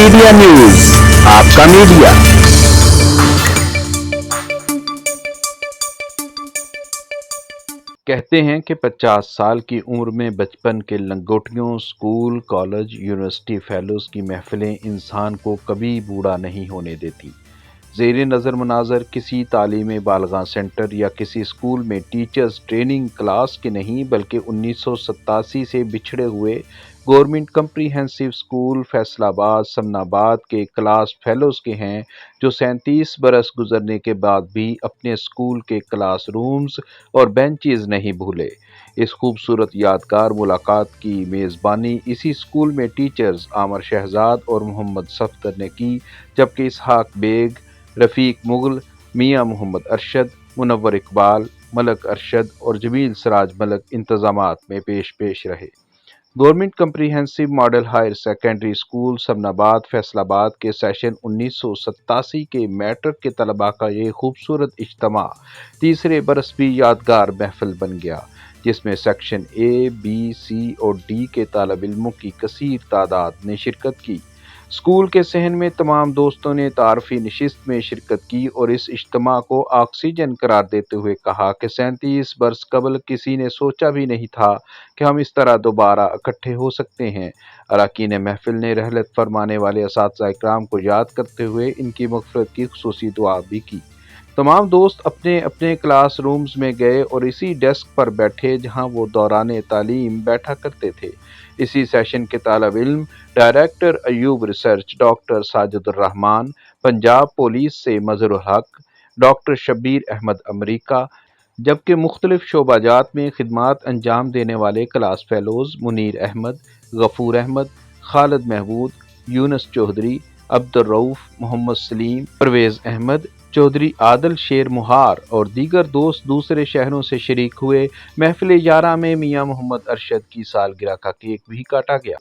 Media news, آپ کا media. کہتے ہیں کہ 50 سال کی عمر میں بچپن کے لنگوٹیوں، اسکول، کالج، یونیورسٹی فیلوز کی محفلیں انسان کو کبھی بوڑھا نہیں ہونے دیتی۔ زیر نظر مناظر کسی تعلیم بالغاں سینٹر یا کسی اسکول میں ٹیچرز ٹریننگ کلاس کے نہیں، بلکہ 1987 سے بچھڑے ہوئے گورنمنٹ کمپریہنسو اسکول فیصل آباد سمن آباد کے کلاس فیلوز کے ہیں، جو 37 برس گزرنے کے بعد بھی اپنے اسکول کے کلاس رومز اور بینچز نہیں بھولے۔ اس خوبصورت یادگار ملاقات کی میزبانی اسی اسکول میں ٹیچرز عامر شہزاد اور محمد صفدر نے کی، جبکہ اسحاق بیگ، رفیق مغل، میاں محمد ارشد، منور اقبال، ملک ارشد اور جمیل سراج ملک انتظامات میں پیش رہے۔ Government comprehensive model higher secondary school Samanabad Faisal آباد کے سیشن 1987 کے میٹرک کے طلباء کا یہ خوبصورت اجتماع تیسرے برس بھی یادگار محفل بن گیا، جس میں سیکشن اے، بی، سی اور ڈی کے طالب علموں کی کثیر تعداد نے شرکت کی۔ اسکول کے صحن میں تمام دوستوں نے تعارفی نشست میں شرکت کی اور اس اجتماع کو آکسیجن قرار دیتے ہوئے کہا کہ 37 برس قبل کسی نے سوچا بھی نہیں تھا کہ ہم اس طرح دوبارہ اکٹھے ہو سکتے ہیں۔ اراکین محفل نے رحلت فرمانے والے اساتذہ اکرام کو یاد کرتے ہوئے ان کی مغفرت کی خصوصی دعا بھی کی۔ تمام دوست اپنے اپنے کلاس رومز میں گئے اور اسی ڈیسک پر بیٹھے جہاں وہ دوران تعلیم بیٹھا کرتے تھے۔ اسی سیشن کے طالب علم director Ayub research doctor Sajid ur-Rahman, Punjab police سے مظہر الحق، ڈاکٹر شبیر احمد امریکہ، جبکہ مختلف شعبہ جات میں خدمات انجام دینے والے کلاس فیلوز منیر احمد، غفور احمد، خالد محمود، یونس چودھری، عبد الرؤف، محمد سلیم، پرویز احمد، چودھری عادل شیر مہار اور دیگر دوست دوسرے شہروں سے شریک ہوئے۔ محفل 11 میں میاں محمد ارشد کی سالگرہ کا کیک بھی کاٹا گیا۔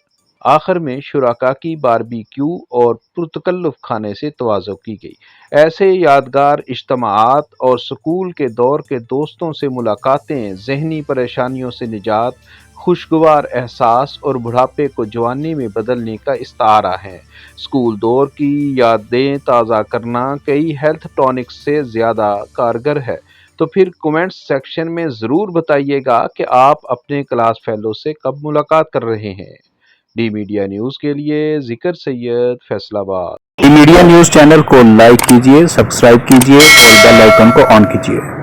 آخر میں شرکاء کی باربی کیو اور پرتکلف کھانے سے تواضع کی گئی۔ ایسے یادگار اجتماعات اور سکول کے دور کے دوستوں سے ملاقاتیں ذہنی پریشانیوں سے نجات، خوشگوار احساس اور بڑھاپے کو جوانی میں بدلنے کا استعارہ ہیں۔ اسکول دور کی یادیں تازہ کرنا کئی ہیلتھ ٹانکس سے زیادہ کارگر ہے۔ تو پھر کومنٹس سیکشن میں ضرور بتائیے گا کہ آپ اپنے کلاس فیلو سے کب ملاقات کر رہے ہیں۔ ڈی میڈیا نیوز کے لیے ذکر سید، فیصل آباد۔ ڈی میڈیا نیوز چینل کو لائک کیجیے، سبسکرائب کیجیے اور بیل آئیکن کو آن کیجیے۔